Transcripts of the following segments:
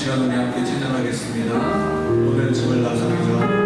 시간 우리 함께 찬양하겠습니다. 오늘 주를 나서리죠.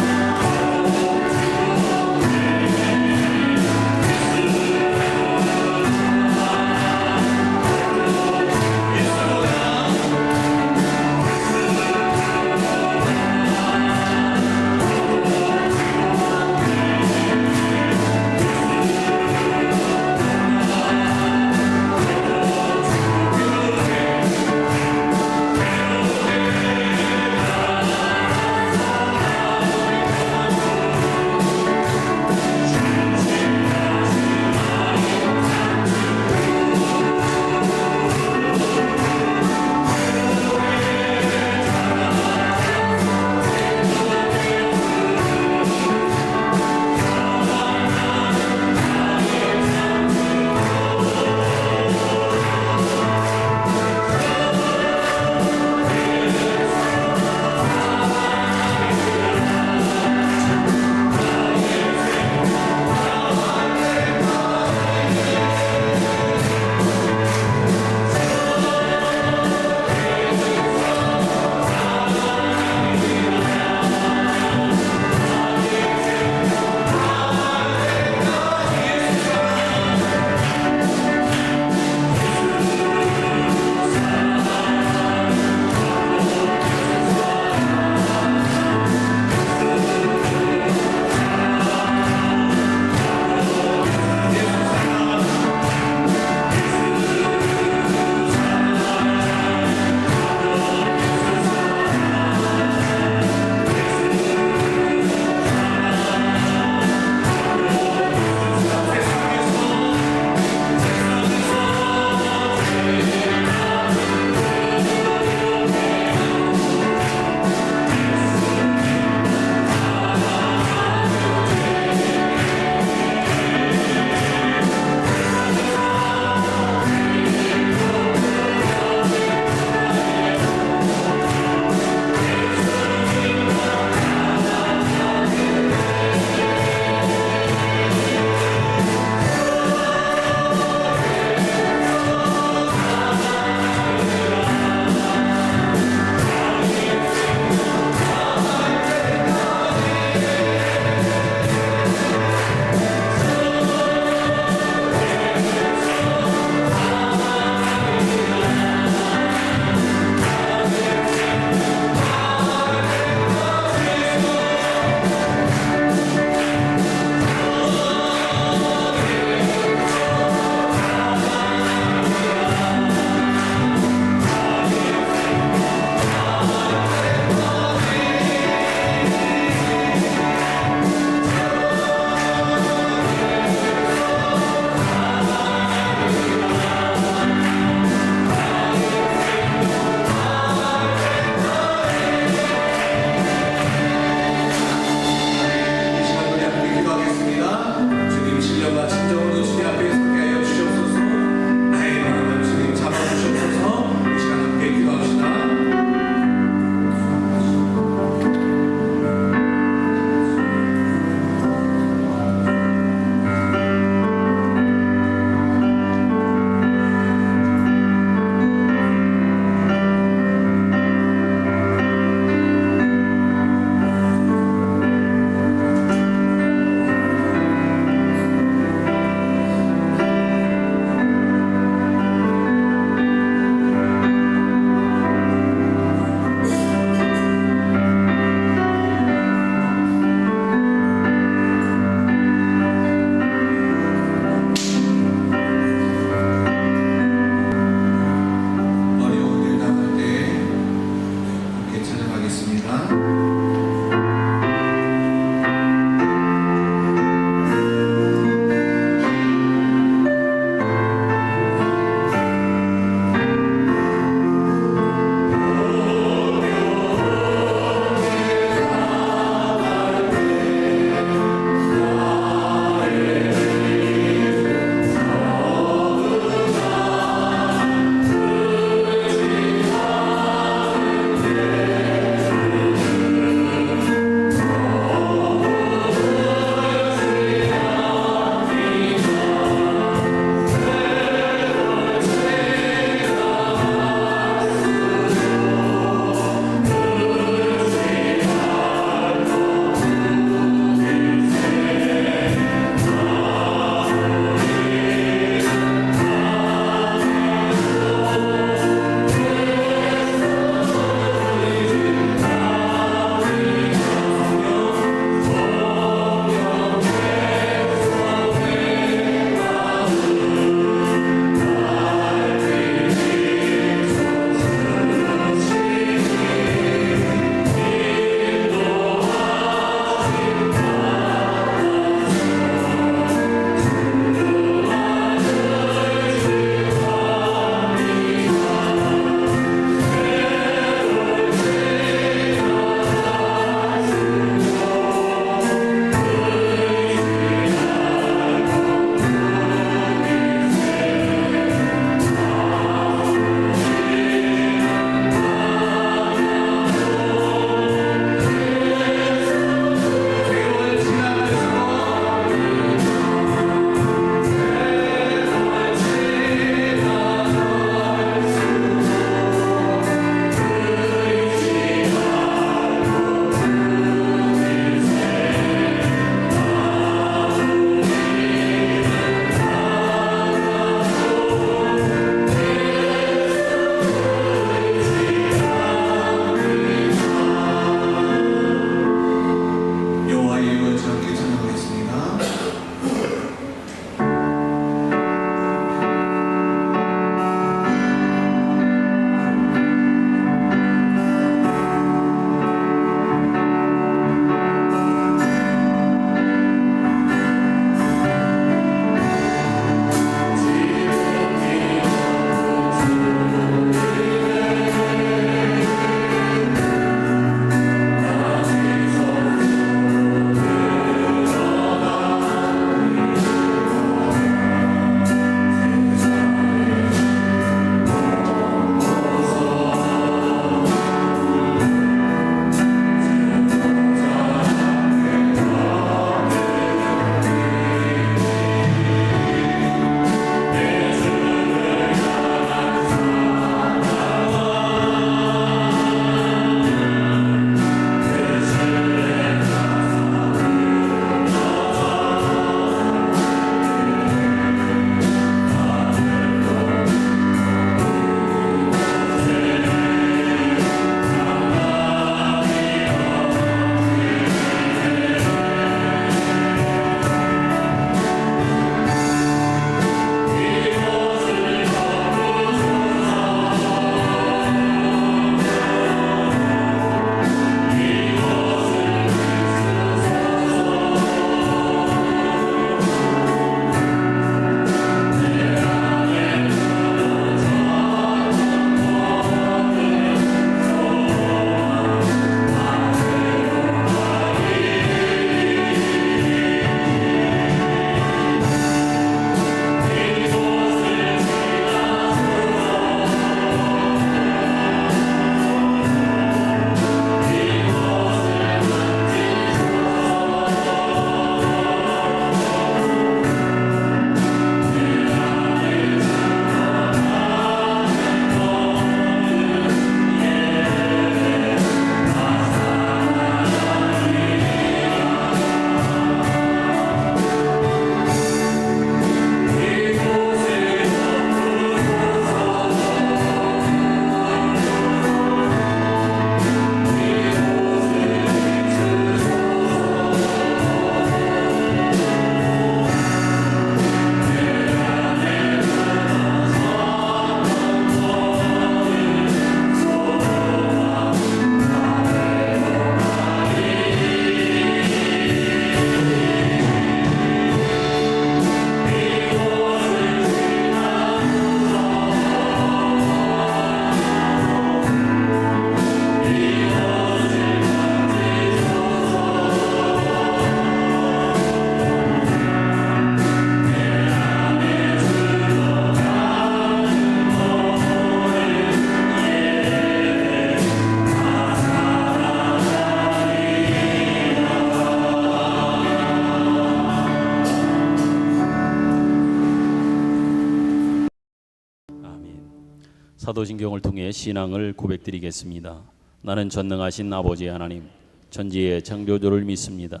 사도신경을 통해 신앙을 고백드리겠습니다. 나는 전능하신 아버지 하나님, 천지의 창조주를 믿습니다.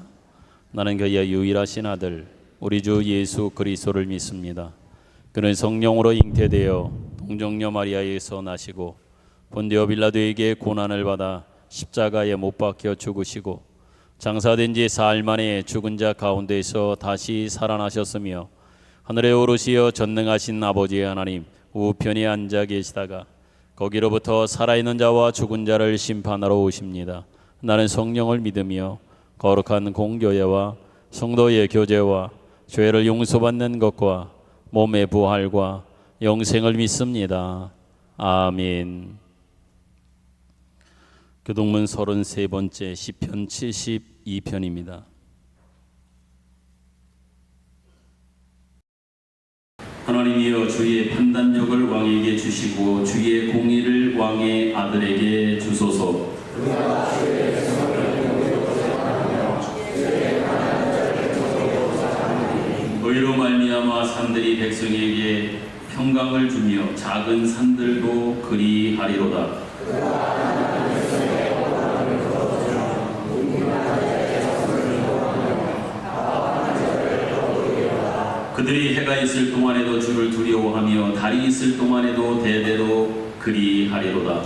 나는 그의 유일하신 아들, 우리 주 예수 그리스도를 믿습니다. 그는 성령으로 잉태되어 동정녀 마리아에서 나시고 본디오 빌라도에게 고난을 받아 십자가에 못 박혀 죽으시고 장사된 지 사흘 만에 죽은 자 가운데서 다시 살아나셨으며 하늘에 오르시어 전능하신 아버지 하나님 우편에 앉아 계시다가 거기로부터 살아있는 자와 죽은 자를 심판하러 오십니다. 나는 성령을 믿으며 거룩한 공교회와 성도의 교제와 죄를 용서받는 것과 몸의 부활과 영생을 믿습니다. 아멘. 교동문 33번째 시편 72편입니다. 하나님이여 주의 판단력을 왕에게 주시고 주의 공의를 왕의 아들에게 주소서. 의로 말미암아 산들이 백성에게 평강을 주며 작은 산들도 그리하리로다. 그들이 해가 있을 동안에도 주를 두려워하며 달이 있을 동안에도 대대로 그리하리로다.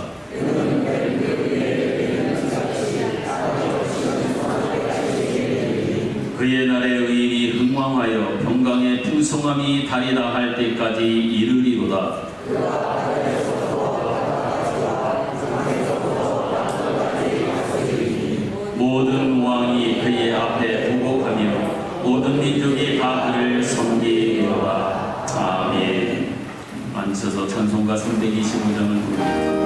그의 날에 의인이 흥왕하여 평강의 풍성함이 달이다 할 때까지 이르리로다. 모든 왕이 그의 앞에 보복하며 모든 민족이 다 그를 섬기리로다. 아멘. 앉으셔서 찬송가 325장을 부릅니다.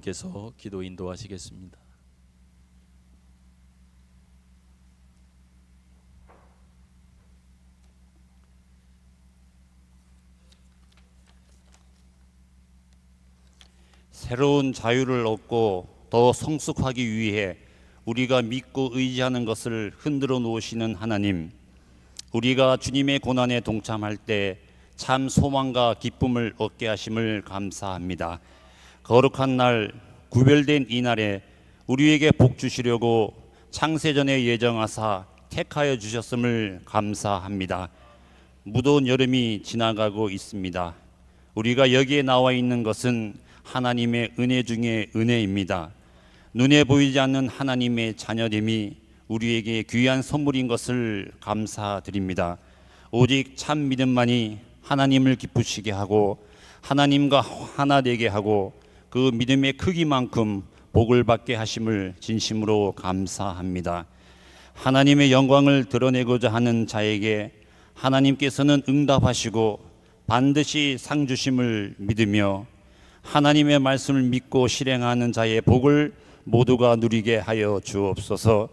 장로님께서 기도 인도하시겠습니다. 새로운 자유를 얻고 더 성숙하기 위해 우리가 믿고 의지하는 것을 흔들어 놓으시는 하나님, 우리가 주님의 고난에 동참할 때 참 소망과 기쁨을 얻게 하심을 감사합니다. 거룩한 날, 구별된 이 날에 우리에게 복 주시려고 창세전에 예정하사 택하여 주셨음을 감사합니다. 무더운 여름이 지나가고 있습니다. 우리가 여기에 나와 있는 것은 하나님의 은혜 중에 은혜입니다. 눈에 보이지 않는 하나님의 자녀됨이 우리에게 귀한 선물인 것을 감사드립니다. 오직 참 믿음만이 하나님을 기쁘시게 하고 하나님과 하나 되게 하고 그 믿음의 크기만큼 복을 받게 하심을 진심으로 감사합니다. 하나님의 영광을 드러내고자 하는 자에게 하나님께서는 응답하시고 반드시 상 주심을 믿으며 하나님의 말씀을 믿고 실행하는 자의 복을 모두가 누리게 하여 주옵소서.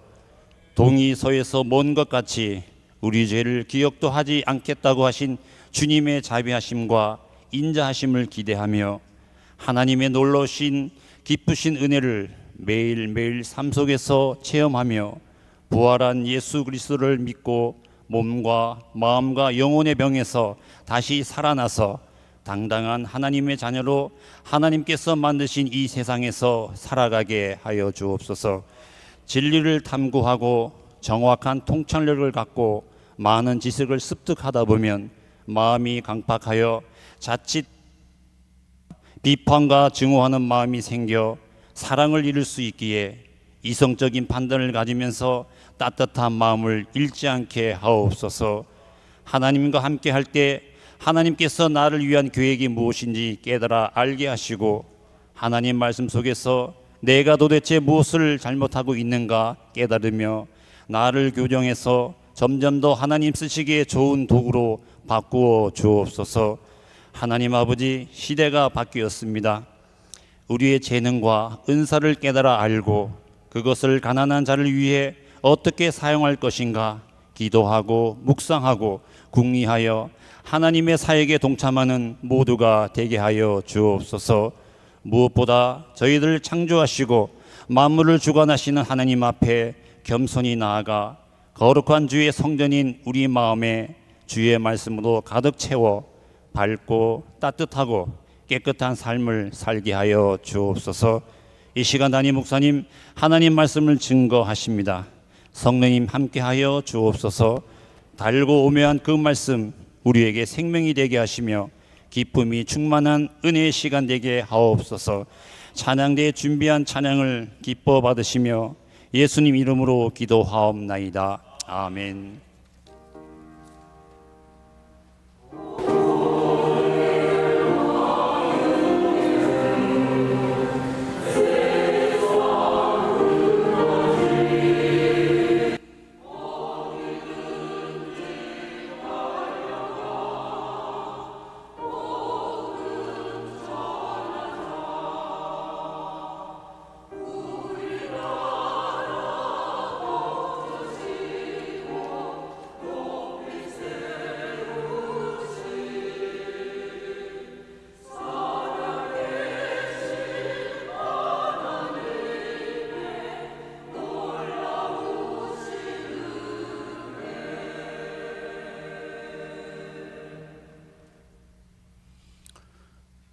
동이 서에서 먼 것 같이 우리 죄를 기억도 하지 않겠다고 하신 주님의 자비하심과 인자하심을 기대하며 하나님의 놀라우신 기쁘신 은혜를 매일매일 삶 속에서 체험하며 부활한 예수 그리스도를 믿고 몸과 마음과 영혼의 병에서 다시 살아나서 당당한 하나님의 자녀로 하나님께서 만드신 이 세상에서 살아가게 하여 주옵소서. 진리를 탐구하고 정확한 통찰력을 갖고 많은 지식을 습득하다 보면 마음이 강팍하여 자칫 비판과 증오하는 마음이 생겨 사랑을 잃을 수 있기에 이성적인 판단을 가지면서 따뜻한 마음을 잃지 않게 하옵소서. 하나님과 함께 할 때 하나님께서 나를 위한 계획이 무엇인지 깨달아 알게 하시고 하나님 말씀 속에서 내가 도대체 무엇을 잘못하고 있는가 깨달으며 나를 교정해서 점점 더 하나님 쓰시기에 좋은 도구로 바꾸어 주옵소서. 하나님 아버지, 시대가 바뀌었습니다. 우리의 재능과 은사를 깨달아 알고 그것을 가난한 자를 위해 어떻게 사용할 것인가 기도하고 묵상하고 궁리하여 하나님의 사역에 동참하는 모두가 되게 하여 주옵소서. 무엇보다 저희들을 창조하시고 만물을 주관하시는 하나님 앞에 겸손히 나아가 거룩한 주의 성전인 우리 마음에 주의 말씀으로 가득 채워 밝고 따뜻하고 깨끗한 삶을 살게 하여 주옵소서. 이 시간 담임 목사님 하나님 말씀을 증거하십니다. 성령님 함께하여 주옵소서. 달고 오묘한 그 말씀 우리에게 생명이 되게 하시며 기쁨이 충만한 은혜의 시간 되게 하옵소서. 찬양대에 준비한 찬양을 기뻐 받으시며 예수님 이름으로 기도하옵나이다. 아멘.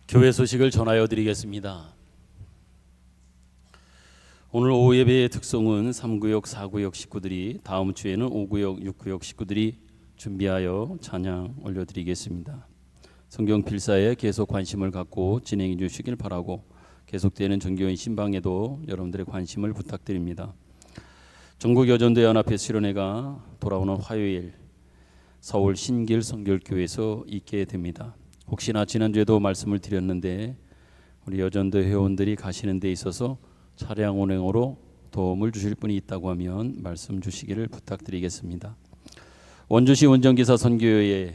교회 소식을 전하여 드리겠습니다. 오늘 오후 예배의 특성은 3구역, 4구역 식구들이, 다음 주에는 5구역, 6구역 식구들이 준비하여 찬양 올려드리겠습니다. 성경 필사에 계속 관심을 갖고 진행해 주시길 바라고 계속되는 정교인 신방에도 여러분들의 관심을 부탁드립니다. 전국여전대 연합회 수련회가 돌아오는 화요일 서울 신길 성결교회에서 있게 됩니다. 혹시나 지난주에도 말씀을 드렸는데 우리 여전대 회원들이 가시는 데 있어서 차량 운행으로 도움을 주실 분이 있다고 하면 말씀 주시기를 부탁드리겠습니다. 원주시 운전기사 선교회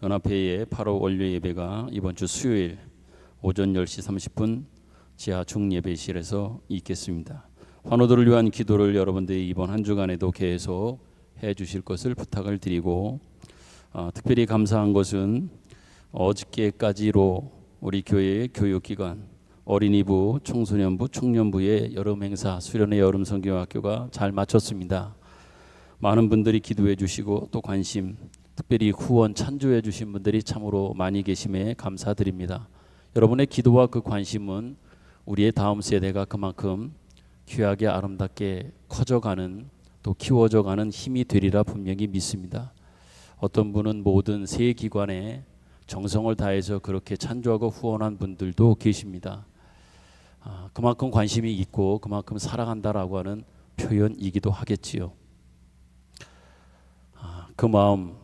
연합회의 8월 원료 예배가 이번 주 수요일 오전 10시 30분 지하 중예배실에서 있겠습니다. 환우들을 위한 기도를 여러분들이 이번 한 주간에도 계속 해 주실 것을 부탁을 드리고, 특별히 감사한 것은 어저께까지로 우리 교회의 교육기관 어린이부, 청소년부, 청년부의 여름 행사 수련회 여름 성경학교가 잘 마쳤습니다. 많은 분들이 기도해 주시고 또 관심, 특별히 후원 찬조해 주신 분들이 참으로 많이 계심에 감사드립니다. 여러분의 기도와 그 관심은 우리의 다음 세대가 그만큼 귀하게 아름답게 커져가는 또 키워져가는 힘이 되리라 분명히 믿습니다. 어떤 분은 모든 세 기관에 정성을 다해서 그렇게 찬조하고 후원한 분들도 계십니다. 그만큼 관심이 있고 그만큼 사랑한다라고 하는 표현이기도 하겠지요. 그 마음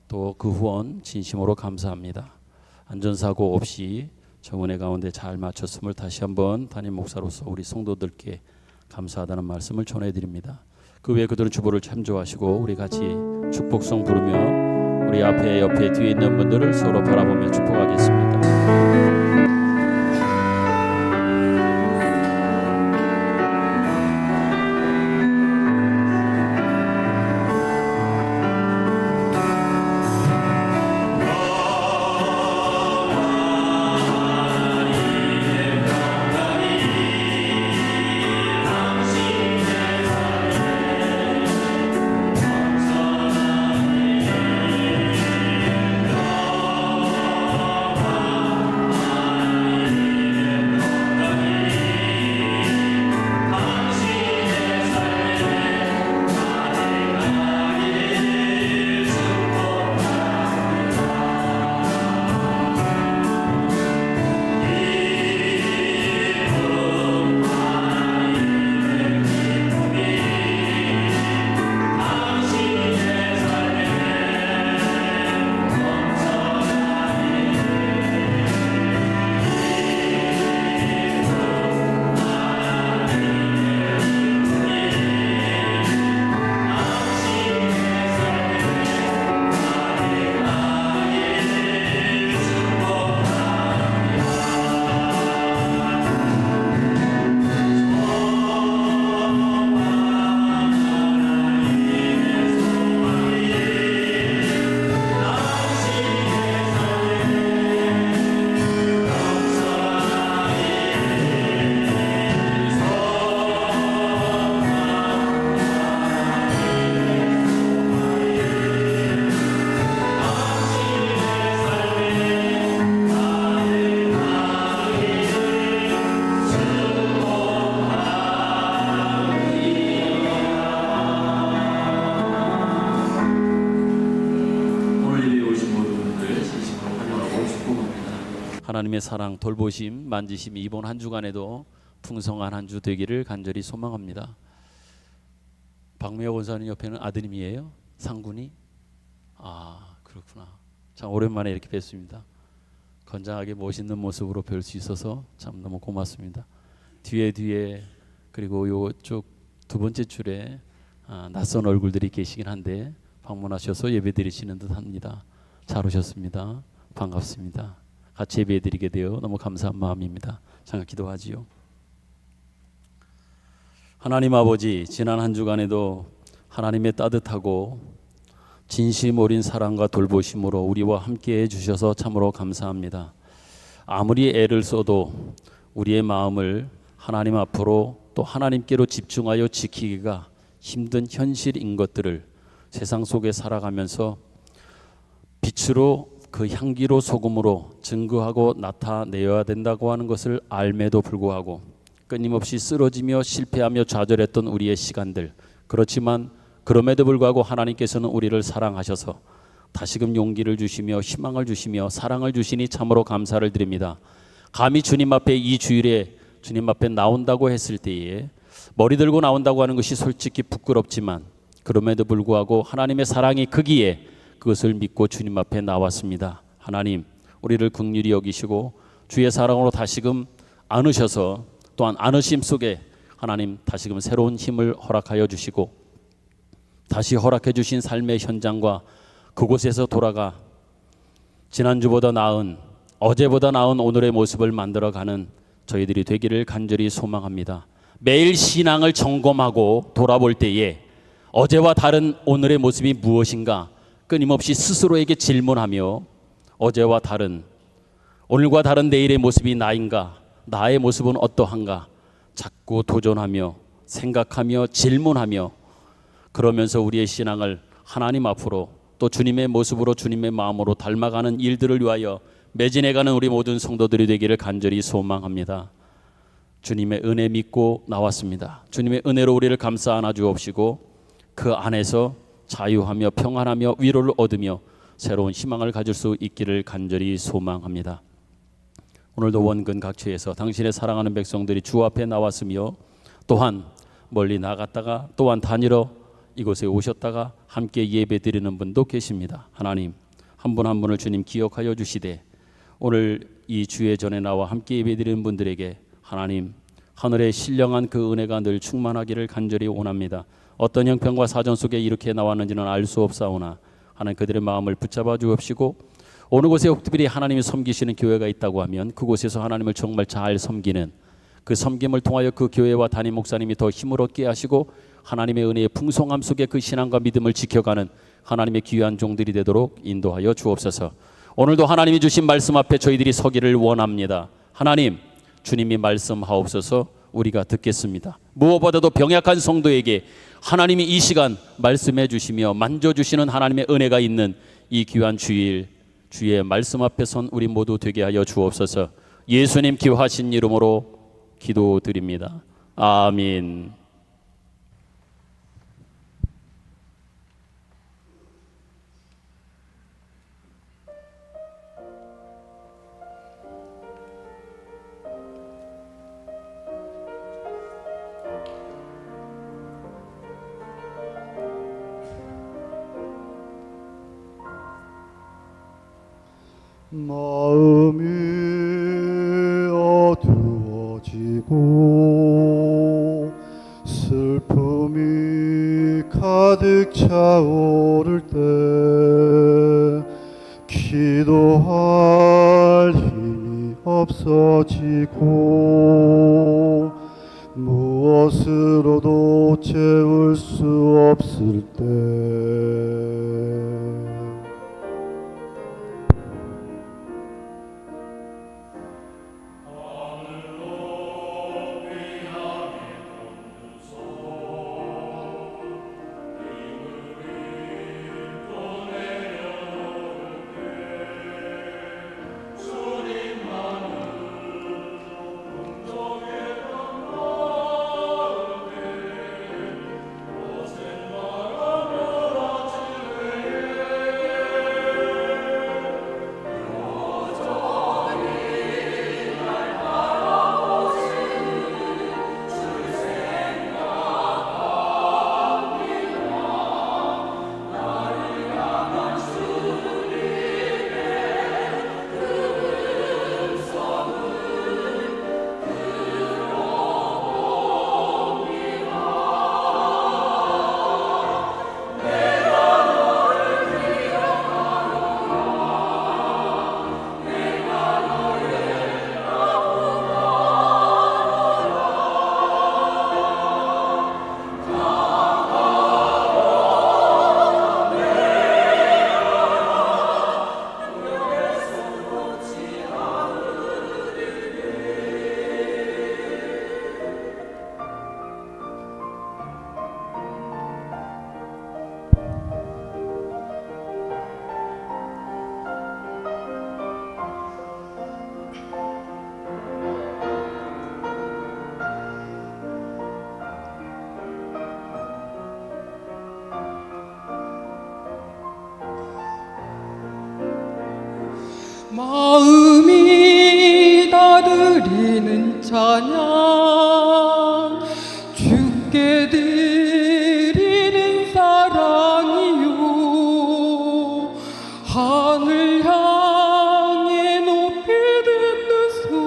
또 그 후원 진심으로 감사합니다. 안전사고 없이 정은혜 가운데 잘 마쳤음을 다시 한번 담임 목사로서 우리 성도들께 감사하다는 말씀을 전해드립니다. 그 외에 그들은 주보를 참조하시고 우리 같이 축복성 부르며 우리 앞에 옆에 뒤에 있는 분들을 서로 바라보며 축복하겠습니다. 하나님의 사랑, 돌보심, 만지심 이번 한 주간에도 풍성한 한 주 되기를 간절히 소망합니다. 박미호 원사님 옆에는 아드님이에요? 상군이? 그렇구나. 참 오랜만에 이렇게 뵙습니다. 건장하게 멋있는 모습으로 뵐 수 있어서 참 너무 고맙습니다. 뒤에 그리고 요쪽 두 번째 줄에 낯선 얼굴들이 계시긴 한데 방문하셔서 예배드리시는 듯합니다. 잘 오셨습니다. 반갑습니다. 같이 예배드리게 되어 너무 감사한 마음입니다. 잠깐 기도하지요. 하나님 아버지, 지난 한 주간에도 하나님의 따뜻하고 진심 어린 사랑과 돌보심으로 우리와 함께 해주셔서 참으로 감사합니다. 아무리 애를 써도 우리의 마음을 하나님 앞으로 또 하나님께로 집중하여 지키기가 힘든 현실인 것들을 세상 속에 살아가면서 빛으로 그 향기로 소금으로 증거하고 나타내어야 된다고 하는 것을 알매도 불구하고 끊임없이 쓰러지며 실패하며 좌절했던 우리의 시간들, 그렇지만 그럼에도 불구하고 하나님께서는 우리를 사랑하셔서 다시금 용기를 주시며 희망을 주시며 사랑을 주시니 참으로 감사를 드립니다. 감히 주님 앞에 이 주일에 주님 앞에 나온다고 했을 때에 머리 들고 나온다고 하는 것이 솔직히 부끄럽지만 그럼에도 불구하고 하나님의 사랑이 크기에 그것을 믿고 주님 앞에 나왔습니다. 하나님, 우리를 긍휼히 여기시고 주의 사랑으로 다시금 안으셔서 또한 안으심 속에 하나님 다시금 새로운 힘을 허락하여 주시고 다시 허락해 주신 삶의 현장과 그곳에서 돌아가 지난주보다 나은 어제보다 나은 오늘의 모습을 만들어가는 저희들이 되기를 간절히 소망합니다. 매일 신앙을 점검하고 돌아볼 때에 어제와 다른 오늘의 모습이 무엇인가 끊임없이 스스로에게 질문하며 어제와 다른 오늘과 다른 내일의 모습이 나인가 나의 모습은 어떠한가 자꾸 도전하며 생각하며 질문하며, 그러면서 우리의 신앙을 하나님 앞으로 또 주님의 모습으로 주님의 마음으로 닮아가는 일들을 위하여 매진해가는 우리 모든 성도들이 되기를 간절히 소망합니다. 주님의 은혜 믿고 나왔습니다. 주님의 은혜로 우리를 감싸 안아 주옵시고 그 안에서 자유하며 평안하며 위로를 얻으며 새로운 희망을 가질 수 있기를 간절히 소망합니다. 오늘도 원근 각처에서 당신의 사랑하는 백성들이 주 앞에 나왔으며 또한 멀리 나갔다가 또한 다니러 이곳에 오셨다가 함께 예배 드리는 분도 계십니다. 하나님, 한 분 한 분을 주님 기억하여 주시되 오늘 이 주의 전에 나와 함께 예배 드리는 분들에게 하나님 하늘의 신령한 그 은혜가 늘 충만하기를 간절히 원합니다. 어떤 형편과 사정 속에 이렇게 나왔는지는 알 수 없사오나 하나님 그들의 마음을 붙잡아 주옵시고 어느 곳에 특별히 하나님이 섬기시는 교회가 있다고 하면 그곳에서 하나님을 정말 잘 섬기는 그 섬김을 통하여 그 교회와 담임 목사님이 더 힘을 얻게 하시고 하나님의 은혜의 풍성함 속에 그 신앙과 믿음을 지켜가는 하나님의 귀한 종들이 되도록 인도하여 주옵소서. 오늘도 하나님이 주신 말씀 앞에 저희들이 서기를 원합니다. 하나님, 주님이 말씀하옵소서. 우리가 듣겠습니다. 무엇보다도 병약한 성도에게 하나님이 이 시간 말씀해 주시며 만져주시는 하나님의 은혜가 있는 이 귀한 주일, 주의 말씀 앞에 선 우리 모두 되게 하여 주옵소서. 예수님 귀하신 이름으로 기도드립니다. 아멘. 마음이 어두워지고 슬픔이 가득 차오를 때 기도할 힘이 없어지고 무엇으로도 채울 수 없을 때 마음이 다 드리는 찬양 주께 드리는 사랑이요 하늘 향해 높이 듣는소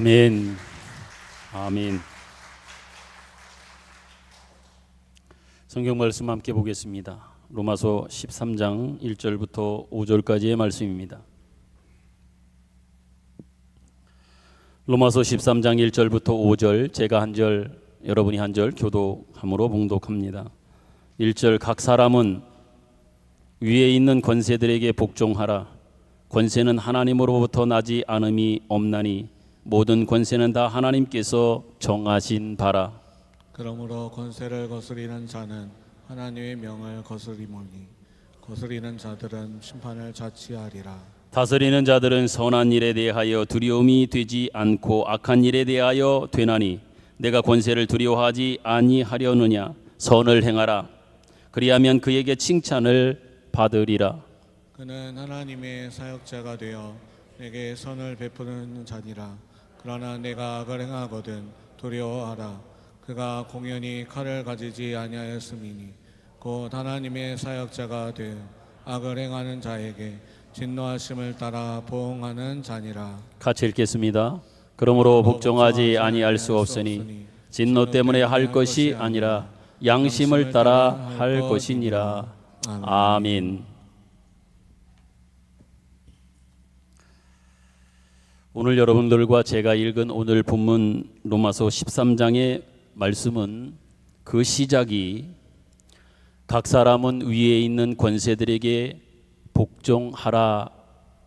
아멘. 아멘. 성경 말씀 함께 보겠습니다. 로마서 13장 1절부터 5절까지의 말씀입니다. 로마서 13장 1절부터 5절, 제가 한 절, 여러분이 한 절 교독함으로 봉독합니다. 1절, 각 사람은 위에 있는 권세들에게 복종하라. 권세는 하나님으로부터 나지 않음이 없나니 모든 권세는 다 하나님께서 정하신 바라. 그러므로 권세를 거스리는 자는 하나님의 명을 거스리노니 거스리는 자들은 심판을 자취하리라. 다스리는 자들은 선한 일에 대하여 두려움이 되지 않고 악한 일에 대하여 되나니 내가 권세를 두려워하지 아니하려느냐. 선을 행하라. 그리하면 그에게 칭찬을 받으리라. 그는 하나님의 사역자가 되어 내게 선을 베푸는 자니라. 그러나 내가 악을 행하거든 두려워하라. 그가 공연히 칼을 가지지 아니하였음이니 곧 하나님의 사역자가 되어 악을 행하는 자에게 진노하심을 따라 보응하는 자니라. 같이 읽겠습니다. 그러므로 복종하지 아니할 수 없으니 진노 때문에 할 것이 아니라 양심을 따라 할 것이니라. 아멘. 오늘 여러분들과 제가 읽은 오늘 본문 로마서 13장의 말씀은 그 시작이 각 사람은 위에 있는 권세들에게 복종하라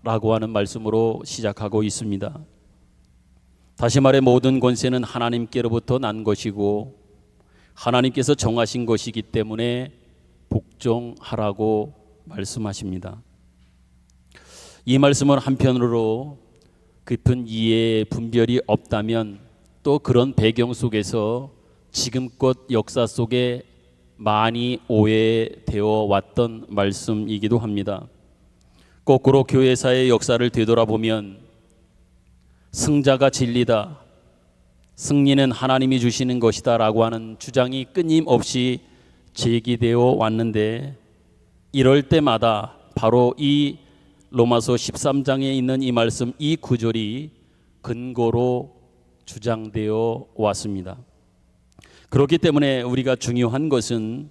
라고 하는 말씀으로 시작하고 있습니다. 다시 말해 모든 권세는 하나님께로부터 난 것이고 하나님께서 정하신 것이기 때문에 복종하라고 말씀하십니다. 이 말씀은 한편으로 깊은 이해의 분별이 없다면 또 그런 배경 속에서 지금껏 역사 속에 많이 오해되어 왔던 말씀이기도 합니다. 거꾸로 교회사의 역사를 되돌아보면 승자가 진리다, 승리는 하나님이 주시는 것이다 라고 하는 주장이 끊임없이 제기되어 왔는데 이럴 때마다 바로 이 로마서 13장에 있는 이 말씀, 이 구절이 근거로 주장되어 왔습니다. 그렇기 때문에 우리가 중요한 것은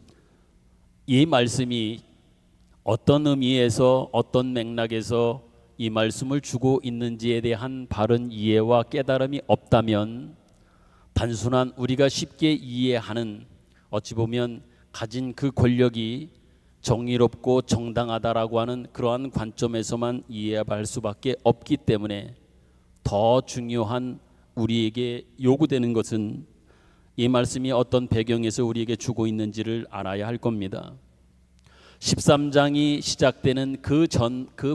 이 말씀이 어떤 의미에서 어떤 맥락에서 이 말씀을 주고 있는지에 대한 바른 이해와 깨달음이 없다면 단순한 우리가 쉽게 이해하는 어찌 보면 가진 그 권력이 정의롭고 정당하다라고 하는 그러한 관점에서만 이해할 수밖에 없기 때문에 더 중요한 우리에게 요구되는 것은 이 말씀이 어떤 배경에서 우리에게 주고 있는지를 알아야 할 겁니다. 13장이 시작되는 그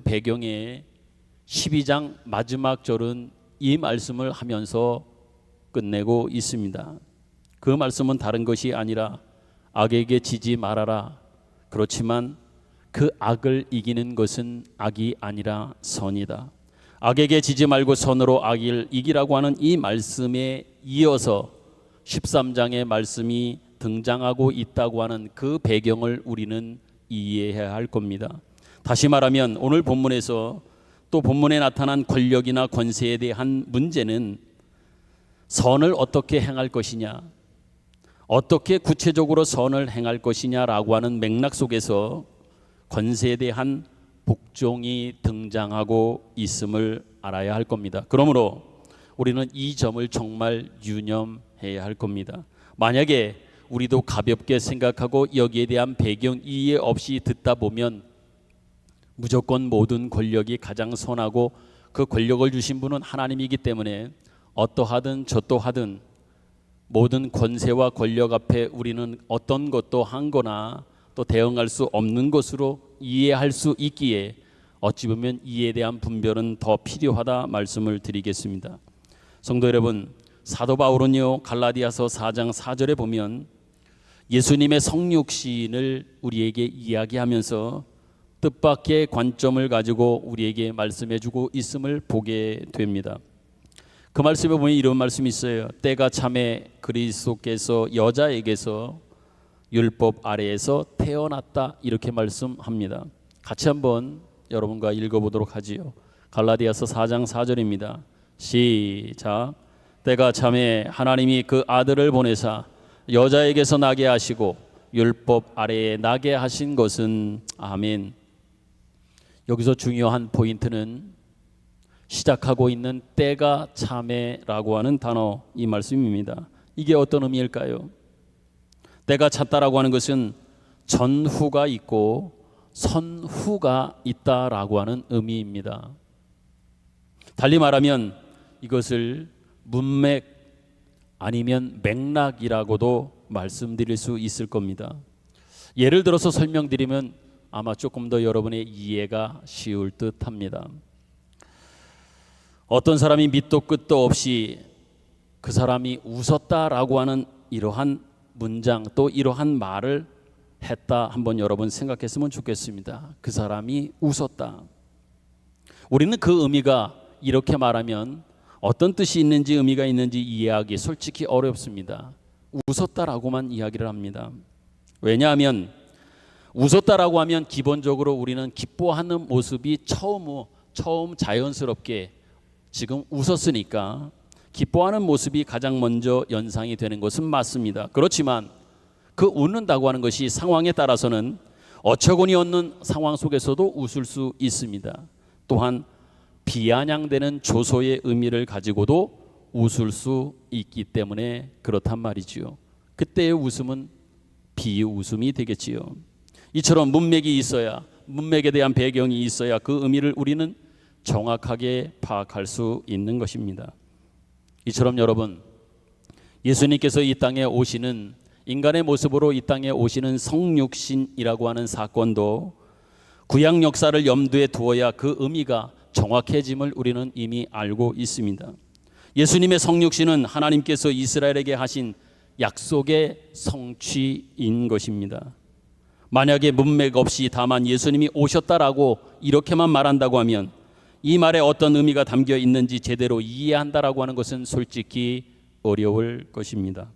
배경에 12장 마지막 절은 이 말씀을 하면서 끝내고 있습니다. 그 말씀은 다른 것이 아니라 악에게 지지 말아라. 그렇지만 그 악을 이기는 것은 악이 아니라 선이다. 악에게 지지 말고 선으로 악을 이기라고 하는 이 말씀에 이어서 13장의 말씀이 등장하고 있다고 하는 그 배경을 우리는 이해해야 할 겁니다. 다시 말하면 오늘 본문에서 또 본문에 나타난 권력이나 권세에 대한 문제는 선을 어떻게 행할 것이냐, 어떻게 구체적으로 선을 행할 것이냐라고 하는 맥락 속에서 권세에 대한 복종이 등장하고 있음을 알아야 할 겁니다. 그러므로 우리는 이 점을 정말 유념해야 할 겁니다. 만약에 우리도 가볍게 생각하고 여기에 대한 배경 이해 없이 듣다 보면 무조건 모든 권력이 가장 선하고 그 권력을 주신 분은 하나님이기 때문에 어떠하든 저떠하든 모든 권세와 권력 앞에 우리는 어떤 것도 한 거나 또 대응할 수 없는 것으로 이해할 수 있기에 어찌 보면 이에 대한 분별은 더 필요하다 말씀을 드리겠습니다. 성도 여러분, 사도 바울은요 갈라디아서 4장 4절에 보면 예수님의 성육신을 우리에게 이야기하면서 뜻밖의 관점을 가지고 우리에게 말씀해주고 있음을 보게 됩니다. 그 말씀에 보면 이런 말씀이 있어요. 때가 참에 그리스도께서 여자에게서 율법 아래에서 태어났다 이렇게 말씀합니다. 같이 한번 여러분과 읽어보도록 하지요. 갈라디아서 4장 4절입니다. 시작. 때가 참에 하나님이 그 아들을 보내사 여자에게서 나게 하시고 율법 아래에 나게 하신 것은 아멘. 여기서 중요한 포인트는 시작하고 있는 때가 참에라고 하는 단어, 이 말씀입니다. 이게 어떤 의미일까요? 때가 찼다라고 하는 것은 전후가 있고 선후가 있다라고 하는 의미입니다. 달리 말하면 이것을 문맥 아니면 맥락이라고도 말씀드릴 수 있을 겁니다. 예를 들어서 설명드리면 아마 조금 더 여러분의 이해가 쉬울 듯 합니다. 어떤 사람이 밑도 끝도 없이 그 사람이 웃었다라고 하는 이러한 문장, 또 이러한 말을 했다, 한번 여러분 생각했으면 좋겠습니다. 그 사람이 웃었다. 우리는 그 의미가 이렇게 말하면 어떤 뜻이 있는지, 의미가 있는지 이해하기 솔직히 어렵습니다. 웃었다라고만 이야기를 합니다. 왜냐하면 웃었다라고 하면 기본적으로 우리는 기뻐하는 모습이 처음 자연스럽게 지금 웃었으니까 기뻐하는 모습이 가장 먼저 연상이 되는 것은 맞습니다. 그렇지만 그 웃는다고 하는 것이 상황에 따라서는 어처구니 없는 상황 속에서도 웃을 수 있습니다. 또한 비아냥되는 조소의 의미를 가지고도 웃을 수 있기 때문에 그렇단 말이지요. 그때의 웃음은 비웃음이 되겠지요. 이처럼 문맥이 있어야, 문맥에 대한 배경이 있어야 그 의미를 우리는 정확하게 파악할 수 있는 것입니다. 이처럼 여러분, 예수님께서 이 땅에 오시는, 인간의 모습으로 이 땅에 오시는 성육신이라고 하는 사건도 구약 역사를 염두에 두어야 그 의미가 정확해짐을 우리는 이미 알고 있습니다. 예수님의 성육신은 하나님께서 이스라엘에게 하신 약속의 성취인 것입니다. 만약에 문맥 없이 다만 예수님이 오셨다라고 이렇게만 말한다고 하면 이 말에 어떤 의미가 담겨 있는지 제대로 이해한다라고 하는 것은 솔직히 어려울 것입니다.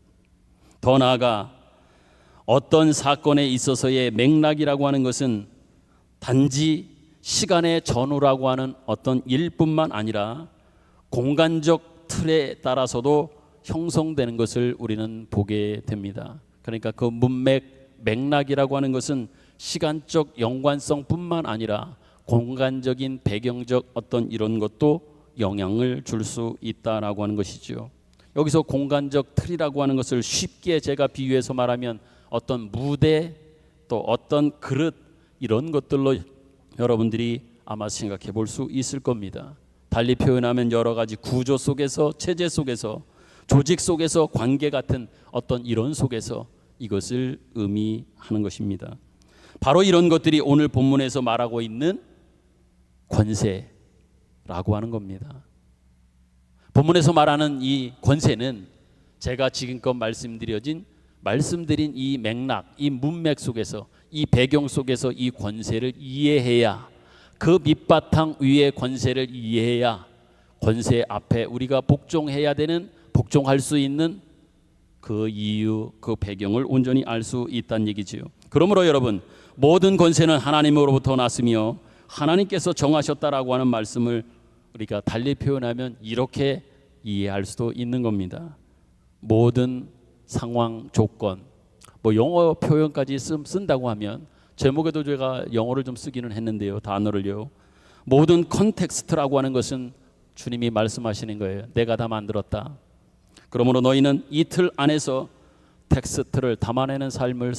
더 나아가 어떤 사건에 있어서의 맥락이라고 하는 것은 단지 시간의 전후라고 하는 어떤 일뿐만 아니라 공간적 틀에 따라서도 형성되는 것을 우리는 보게 됩니다. 그러니까 그 문맥, 맥락이라고 하는 것은 시간적 연관성뿐만 아니라 공간적인 배경적 어떤 이런 것도 영향을 줄 수 있다라고 하는 것이죠. 여기서 공간적 틀이라고 하는 것을 쉽게 제가 비유해서 말하면 어떤 무대, 또 어떤 그릇, 이런 것들로 여러분들이 아마 생각해 볼 수 있을 겁니다. 달리 표현하면 여러 가지 구조 속에서, 체제 속에서, 조직 속에서, 관계 같은 어떤 이런 속에서 이것을 의미하는 것입니다. 바로 이런 것들이 오늘 본문에서 말하고 있는 권세라고 하는 겁니다. 본문에서 말하는 이 권세는 제가 지금껏 말씀드린 이 맥락, 이 문맥 속에서, 이 배경 속에서 이 권세를 이해해야, 그 밑바탕 위의 권세를 이해해야 권세 앞에 우리가 복종해야 되는, 복종할 수 있는 그 이유, 그 배경을 온전히 알 수 있다는 얘기지요. 그러므로 여러분, 모든 권세는 하나님으로부터 났으며 하나님께서 정하셨다라고 하는 말씀을 우리가 달리 표현하면 이렇게 이해할 수도 있는 겁니다. 모든 상황, 조건, 뭐 영어 표현까지 쓴다고 하면, 제목에도 제가 영어를 좀 쓰기는 했는데요, 단어를요. 모든 컨텍스트라고 하는 것은 주님이 말씀하시는 거예요. 내가 다 만들었다. 그러므로 너희는 이 틀 안에서 텍스트를 담아내는 삶을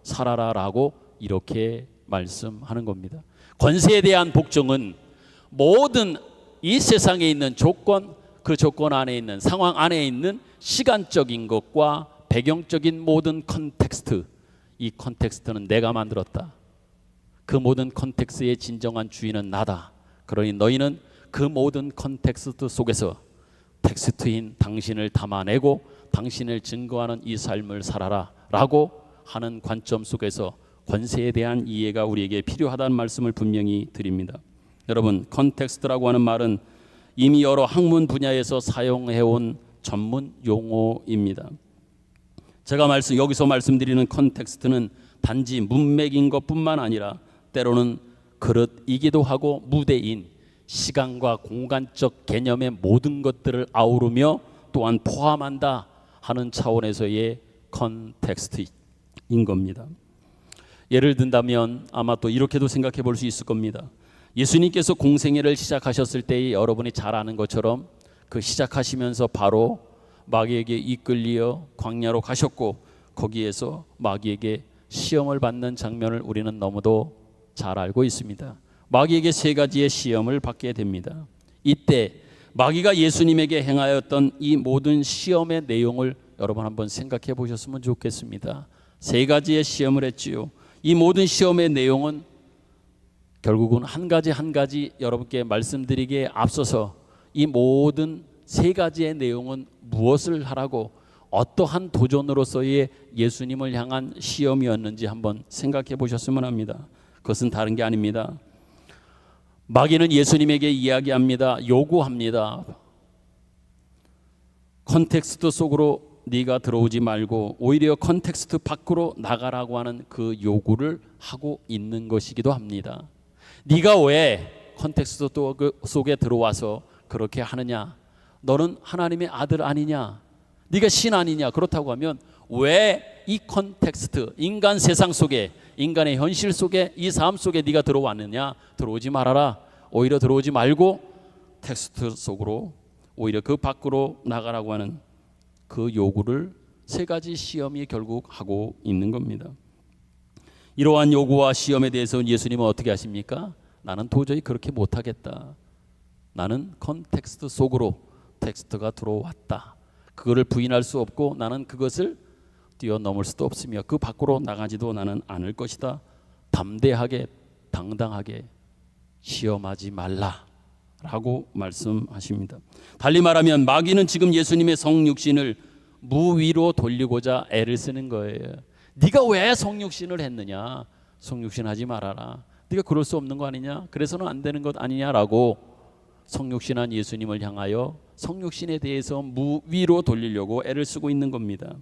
살아라라고 이렇게 말씀하는 겁니다. 권세에 대한 복종은 모든 이 세상에 있는 조건, 그 조건 안에 있는, 상황 안에 있는 시간적인 것과 배경적인 모든 컨텍스트, 이 컨텍스트는 내가 만들었다. 그 모든 컨텍스트의 진정한 주인은 나다. 그러니 너희는 그 모든 컨텍스트 속에서 텍스트인 당신을 담아내고 당신을 증거하는 이 삶을 살아라 라고 하는 관점 속에서 권세에 대한 이해가 우리에게 필요하다는 말씀을 분명히 드립니다. 여러분, 컨텍스트라고 하는 말은 이미 여러 학문 분야에서 사용해온 전문 용어입니다. 제가 여기서 말씀드리는 컨텍스트는 단지 문맥인 것뿐만 아니라 때로는 그릇이기도 하고 무대인, 시간과 공간적 개념의 모든 것들을 아우르며 또한 포함한다 하는 차원에서의 컨텍스트인 겁니다. 예를 든다면 아마 또 이렇게도 생각해 볼 수 있을 겁니다. 예수님께서 공생애를 시작하셨을 때에 여러분이 잘 아는 것처럼 그 시작하시면서 바로 마귀에게 이끌려 광야로 가셨고 거기에서 마귀에게 시험을 받는 장면을 우리는 너무도 잘 알고 있습니다. 마귀에게 3가지의 시험을 받게 됩니다. 이때 마귀가 예수님에게 행하였던 이 모든 시험의 내용을 여러분 한번 생각해 보셨으면 좋겠습니다. 3가지의 시험을 했지요. 이 모든 시험의 내용은 결국은 한 가지 여러분께 말씀드리기에 앞서서 이 모든 3가지의 내용은 무엇을 하라고 어떠한 도전으로서의 예수님을 향한 시험이었는지 한번 생각해 보셨으면 합니다. 그것은 다른 게 아닙니다. 마귀는 예수님에게 이야기합니다. 요구합니다. 컨텍스트 속으로 네가 들어오지 말고 오히려 컨텍스트 밖으로 나가라고 하는 그 요구를 하고 있는 것이기도 합니다. 네가 왜 컨텍스트 속에 들어와서 그렇게 하느냐? 너는 하나님의 아들 아니냐? 네가 신 아니냐? 그렇다고 하면 왜 이 컨텍스트, 인간 세상 속에, 인간의 현실 속에, 이 삶 속에 네가 들어왔느냐? 들어오지 말아라. 오히려 들어오지 말고 텍스트 속으로 오히려 그 밖으로 나가라고 하는 그 요구를 3가지 시험이 결국 하고 있는 겁니다. 이러한 요구와 시험에 대해서 예수님은 어떻게 하십니까? 나는 도저히 그렇게 못하겠다. 나는 컨텍스트 속으로 텍스트가 들어왔다. 그거를 부인할 수 없고 나는 그것을 뛰어넘을 수도 없으며 그 밖으로 나가지도 나는 않을 것이다. 담대하게 당당하게 시험하지 말라라고 말씀하십니다. 달리 말하면 마귀는 지금 예수님의 성육신을 무위로 돌리고자 애를 쓰는 거예요. 네가 왜 성육신을 했느냐? 성육신 하지 말아라. 네가 그럴 수 없는 거 아니냐? 그래서는 안 되는 것 아니냐라고 성육신한 예수님을 향하여 성육신에 대해서 무위로 돌리려고 애를 쓰고 있는 겁니다.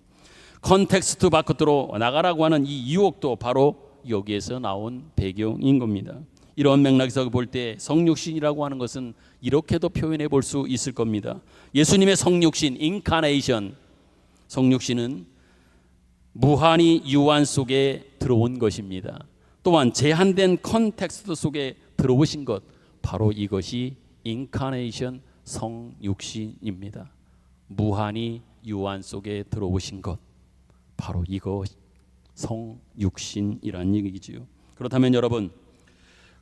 컨텍스트 밖으로 나가라고 하는 이 유혹도 바로 여기에서 나온 배경인 겁니다. 이런 맥락에서 볼 때 성육신이라고 하는 것은 이렇게도 표현해 볼 수 있을 겁니다. 예수님의 성육신, 인카네이션, 성육신은 무한히 유한 속에 들어온 것입니다. 또한 제한된 컨텍스트 속에 들어오신 것, 바로 이것이 인카네이션 성육신입니다. 무한히 유한 속에 들어오신 것, 바로 이거 성육신이라는 얘기지요. 그렇다면 여러분,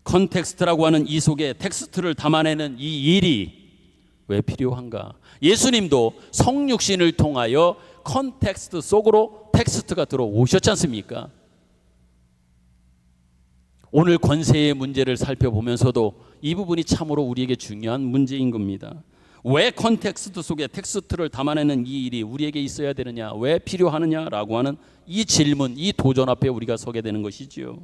컨텍스트라고 하는 이 속에 텍스트를 담아내는 이 일이 왜 필요한가? 예수님도 성육신을 통하여 컨텍스트 속으로 텍스트가 들어오셨지 않습니까? 오늘 권세의 문제를 살펴보면서도 이 부분이 참으로 우리에게 중요한 문제인 겁니다. 왜 컨텍스트 속에 텍스트를 담아내는 이 일이 우리에게 있어야 되느냐? 왜 필요하느냐라고 하는 이 질문, 이 도전 앞에 우리가 서게 되는 것이지요.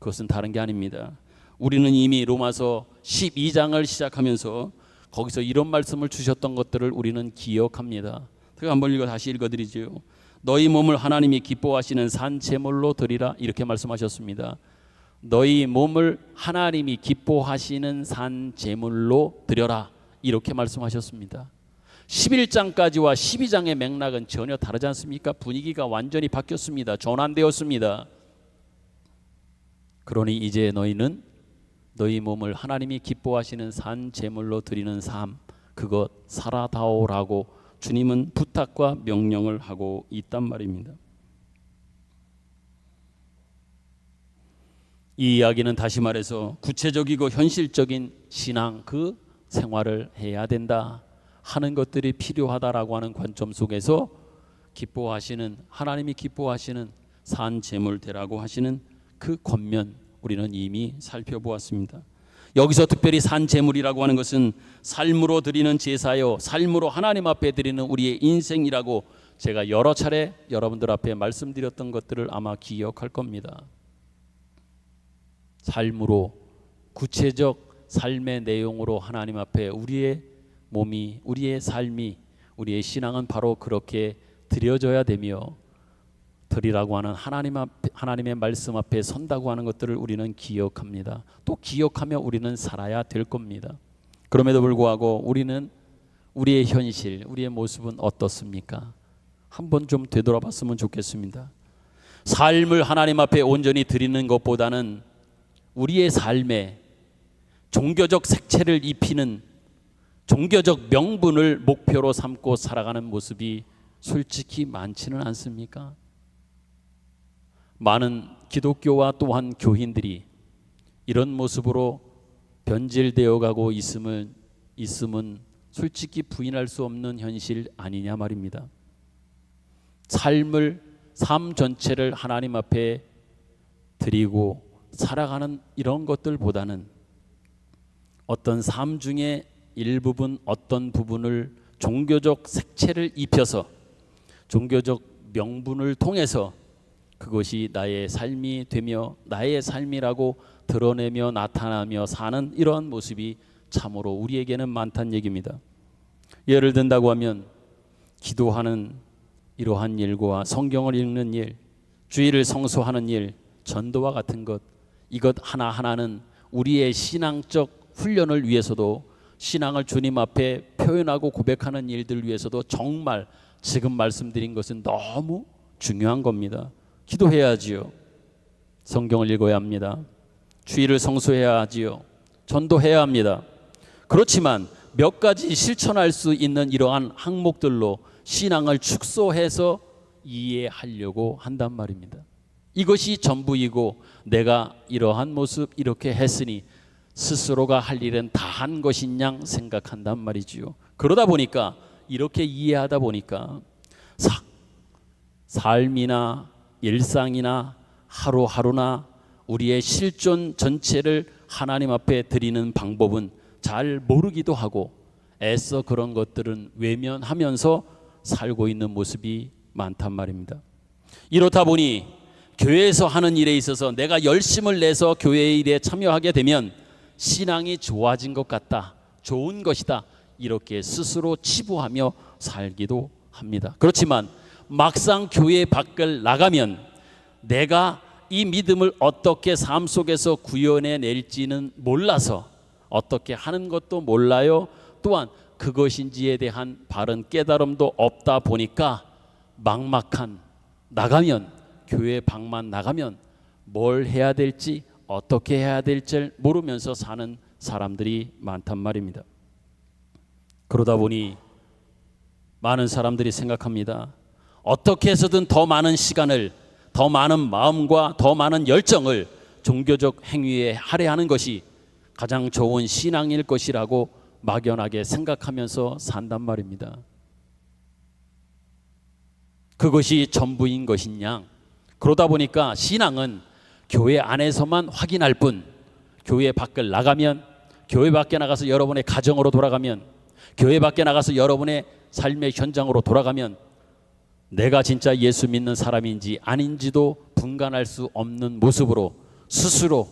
그것은 다른 게 아닙니다. 우리는 이미 로마서 12장을 시작하면서 거기서 이런 말씀을 주셨던 것들을 우리는 기억합니다. 제가 한번 다시 읽어드리죠. 너희 몸을 하나님이 기뻐하시는 산 제물로 드리라, 이렇게 말씀하셨습니다. 너희 몸을 하나님이 기뻐하시는 산 제물로 드려라, 이렇게 말씀하셨습니다. 11장까지와 12장의 맥락은 전혀 다르지 않습니까? 분위기가 완전히 바뀌었습니다. 전환되었습니다. 그러니 이제 너희는 너희 몸을 하나님이 기뻐하시는 산 제물로 드리는 삶, 그것 살아다오라고 주님은 부탁과 명령을 하고 있단 말입니다. 이 이야기는 다시 말해서 구체적이고 현실적인 신앙, 그 생활을 해야 된다 하는 것들이 필요하다라고 하는 관점 속에서 기뻐하시는, 하나님이 기뻐하시는 산 제물 되라고 하시는 그 권면, 우리는 이미 살펴보았습니다. 여기서 특별히 산 제물이라고 하는 것은 삶으로 드리는 제사요, 삶으로 하나님 앞에 드리는 우리의 인생이라고 제가 여러 차례 여러분들 앞에 말씀드렸던 것들을 아마 기억할 겁니다. 삶으로, 구체적 삶의 내용으로 하나님 앞에 우리의 몸이, 우리의 삶이, 우리의 신앙은 바로 그렇게 드려져야 되며, 드리라고 하는 하나님의 말씀 앞에 선다고 하는 것들을 우리는 기억합니다. 또 기억하며 우리는 살아야 될 겁니다. 그럼에도 불구하고 우리는 우리의 현실, 우리의 모습은 어떻습니까? 한번 좀 되돌아봤으면 좋겠습니다. 삶을 하나님 앞에 온전히 드리는 것보다는 우리의 삶에 종교적 색채를 입히는 종교적 명분을 목표로 삼고 살아가는 모습이 솔직히 많지는 않습니까? 많은 기독교와 또한 교인들이 이런 모습으로 변질되어 가고 있음은 솔직히 부인할 수 없는 현실 아니냐 말입니다. 삶 전체를 하나님 앞에 드리고 살아가는 이런 것들보다는 어떤 삶 중에 일부분, 어떤 부분을 종교적 색채를 입혀서 종교적 명분을 통해서 그것이 나의 삶이 되며 나의 삶이라고 드러내며 나타나며 사는 이러한 모습이 참으로 우리에게는 많다는 얘기입니다. 예를 든다고 하면 기도하는 이러한 일과 성경을 읽는 일, 주일을 성수하는 일, 전도와 같은 것, 이것 하나하나는 우리의 신앙적 훈련을 위해서도 신앙을 주님 앞에 표현하고 고백하는 일들 위해서도 정말 지금 말씀드린 것은 너무 중요한 겁니다. 기도해야지요. 성경을 읽어야 합니다. 주일을 성수해야 하지요. 전도해야 합니다. 그렇지만 몇 가지 실천할 수 있는 이러한 항목들로 신앙을 축소해서 이해하려고 한단 말입니다. 이것이 전부이고 내가 이러한 모습 이렇게 했으니 스스로가 할 일은 다 한 것인 양 생각한단 말이지요. 그러다 보니까 이렇게 이해하다 보니까 삶이나 일상이나 하루하루나 우리의 실존 전체를 하나님 앞에 드리는 방법은 잘 모르기도 하고 애써 그런 것들은 외면하면서 살고 있는 모습이 많단 말입니다. 이렇다 보니 교회에서 하는 일에 있어서 내가 열심을 내서 교회의 일에 참여하게 되면 신앙이 좋아진 것 같다, 좋은 것이다, 이렇게 스스로 치부하며 살기도 합니다. 그렇지만 막상 교회 밖을 나가면 내가 이 믿음을 어떻게 삶 속에서 구현해낼지는 몰라서 어떻게 하는 것도 몰라요. 또한 그것인지에 대한 바른 깨달음도 없다 보니까 막막한 나가면 교회 밖만 나가면 뭘 해야 될지 어떻게 해야 될지 모르면서 사는 사람들이 많단 말입니다. 그러다 보니 많은 사람들이 생각합니다. 어떻게 해서든 더 많은 시간을, 더 많은 마음과 더 많은 열정을 종교적 행위에 할애하는 것이 가장 좋은 신앙일 것이라고 막연하게 생각하면서 산단 말입니다. 그것이 전부인 것인 양. 그러다 보니까 신앙은 교회 안에서만 확인할 뿐, 교회 밖을 나가면, 교회 밖에 나가서 여러분의 가정으로 돌아가면, 교회 밖에 나가서 여러분의 삶의 현장으로 돌아가면 내가 진짜 예수 믿는 사람인지 아닌지도 분간할 수 없는 모습으로 스스로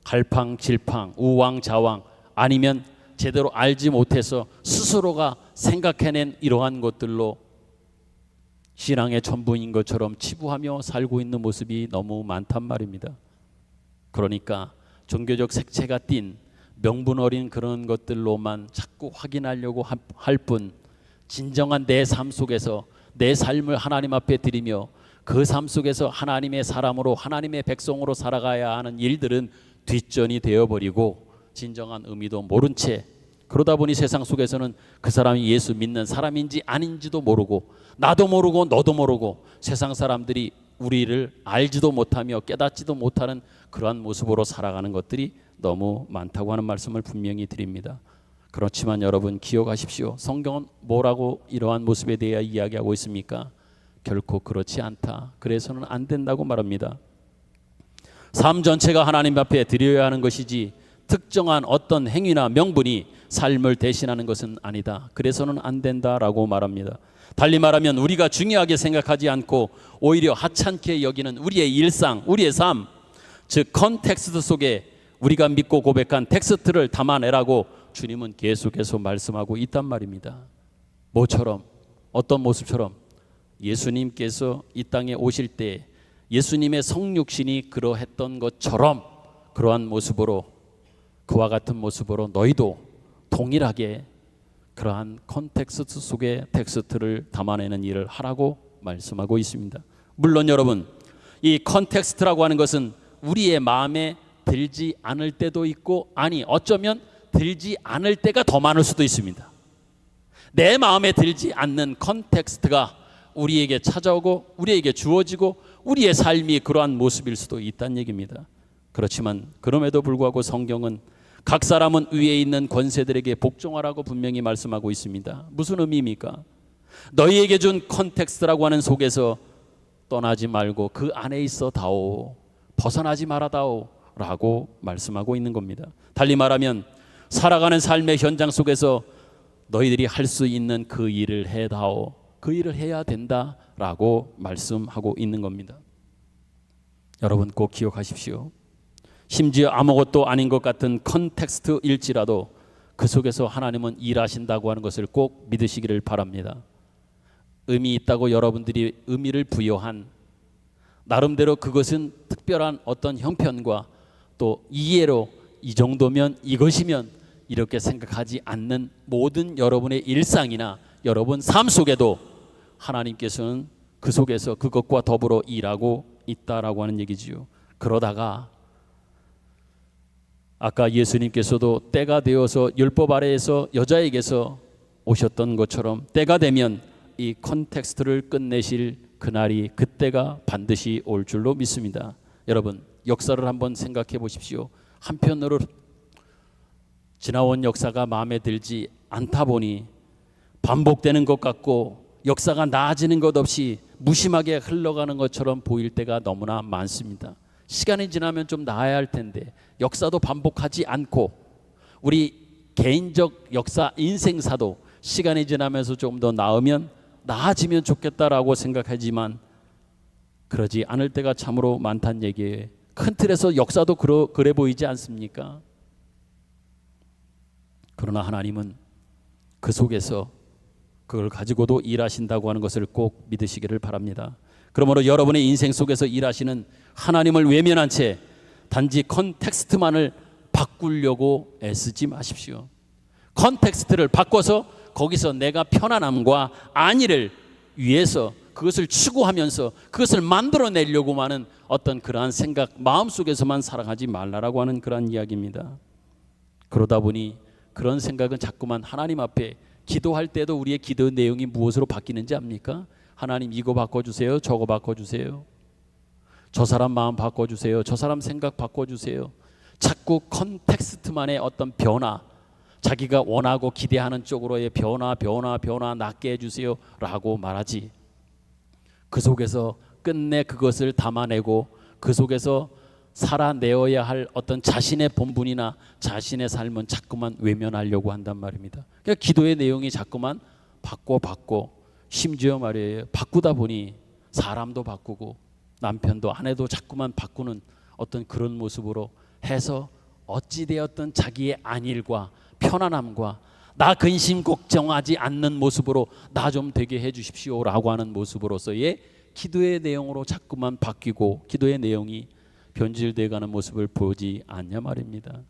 갈팡질팡, 우왕좌왕, 아니면 제대로 알지 못해서 스스로가 생각해낸 이러한 것들로 신앙의 전부인 것처럼 치부하며 살고 있는 모습이 너무 많단 말입니다. 그러니까 종교적 색채가 띤 명분 어린 그런 것들로만 자꾸 확인하려고 할 뿐, 진정한 내 삶 속에서 내 삶을 하나님 앞에 드리며 그 삶 속에서 하나님의 사람으로, 하나님의 백성으로 살아가야 하는 일들은 뒷전이 되어버리고 진정한 의미도 모른 채, 그러다 보니 세상 속에서는 그 사람이 예수 믿는 사람인지 아닌지도 모르고, 나도 모르고 너도 모르고 세상 사람들이 우리를 알지도 못하며 깨닫지도 못하는 그러한 모습으로 살아가는 것들이 너무 많다고 하는 말씀을 분명히 드립니다. 그렇지만 여러분 기억하십시오. 성경은 뭐라고 이러한 모습에 대해 이야기하고 있습니까? 결코 그렇지 않다. 그래서는 안 된다고 말합니다. 삶 전체가 하나님 앞에 드려야 하는 것이지 특정한 어떤 행위나 명분이 삶을 대신하는 것은 아니다. 그래서는 안 된다라고 말합니다. 달리 말하면 우리가 중요하게 생각하지 않고 오히려 하찮게 여기는 우리의 일상, 우리의 삶, 즉 컨텍스트 속에 우리가 믿고 고백한 텍스트를 담아내라고 주님은 계속해서 말씀하고 있단 말입니다. 뭐처럼? 어떤 모습처럼? 예수님께서 이 땅에 오실 때 예수님의 성육신이 그러했던 것처럼 그러한 모습으로, 그와 같은 모습으로 너희도 동일하게 그러한 컨텍스트 속의 텍스트를 담아내는 일을 하라고 말씀하고 있습니다. 물론 여러분, 이 컨텍스트라고 하는 것은 우리의 마음에 들지 않을 때도 있고, 아니 어쩌면 들지 않을 때가 더 많을 수도 있습니다. 내 마음에 들지 않는 컨텍스트가 우리에게 찾아오고 우리에게 주어지고 우리의 삶이 그러한 모습일 수도 있다는 얘기입니다. 그렇지만 그럼에도 불구하고 성경은 각 사람은 위에 있는 권세들에게 복종하라고 분명히 말씀하고 있습니다. 무슨 의미입니까? 너희에게 준 컨텍스트라고 하는 속에서 떠나지 말고 그 안에 있어 다오, 벗어나지 말아다오 라고 말씀하고 있는 겁니다. 달리 말하면 살아가는 삶의 현장 속에서 너희들이 할 수 있는 그 일을 해다오, 그 일을 해야 된다라고 말씀하고 있는 겁니다. 여러분 꼭 기억하십시오. 심지어 아무것도 아닌 것 같은 컨텍스트일지라도 그 속에서 하나님은 일하신다고 하는 것을 꼭 믿으시기를 바랍니다. 의미 있다고 여러분들이 의미를 부여한, 나름대로 그것은 특별한 어떤 형편과 또 이해로 이 정도면 이것이면 이렇게 생각하지 않는 모든 여러분의 일상이나 여러분 삶 속에도 하나님께서는 그 속에서 그것과 더불어 일하고 있다라고 하는 얘기지요. 그러다가 아까 예수님께서도 때가 되어서 율법 아래에서 여자에게서 오셨던 것처럼 때가 되면 이 컨텍스트를 끝내실 그날이, 그때가 반드시 올 줄로 믿습니다. 여러분 역사를 한번 생각해 보십시오. 한편으로 지나온 역사가 마음에 들지 않다 보니 반복되는 것 같고 역사가 나아지는 것 없이 무심하게 흘러가는 것처럼 보일 때가 너무나 많습니다. 시간이 지나면 좀 나아야 할 텐데 역사도 반복하지 않고 우리 개인적 역사 인생사도 시간이 지나면서 좀 더 나아지면 좋겠다라고 생각하지만 그러지 않을 때가 참으로 많다는 얘기예요. 큰 틀에서 역사도 그래 보이지 않습니까? 그러나 하나님은 그 속에서 그걸 가지고도 일하신다고 하는 것을 꼭 믿으시기를 바랍니다. 그러므로 여러분의 인생 속에서 일하시는 하나님을 외면한 채 단지 컨텍스트만을 바꾸려고 애쓰지 마십시오. 컨텍스트를 바꿔서 거기서 내가 편안함과 안위를 위해서 그것을 추구하면서 그것을 만들어내려고 하는 어떤 그러한 생각, 마음속에서만 살아가지 말라라고 하는 그러한 이야기입니다. 그러다 보니 그런 생각은 자꾸만 하나님 앞에 기도할 때도 우리의 기도 내용이 무엇으로 바뀌는지 압니까? 하나님 이거 바꿔주세요, 저거 바꿔주세요, 저 사람 마음 바꿔주세요, 저 사람 생각 바꿔주세요. 자꾸 컨텍스트만의 어떤 변화, 자기가 원하고 기대하는 쪽으로의 변화 낫게 해주세요 라고 말하지, 그 속에서 끝내 그것을 담아내고 그 속에서 살아내어야 할 어떤 자신의 본분이나 자신의 삶은 자꾸만 외면하려고 한단 말입니다. 그러니까 기도의 내용이 자꾸만 바꿔 심지어 말이에요, 바꾸다 보니 사람도 바꾸고 남편도 아내도 자꾸만 바꾸는 어떤 그런 모습으로 해서 어찌되었든 자기의 안일과 편안함과 나 근심 걱정하지 않는 모습으로 나 좀 되게 해주십시오 라고 하는 모습으로서의 기도의 내용으로 자꾸만 바뀌고 기도의 내용이 변질되어 가는 모습을 보지 않냐 말입니다.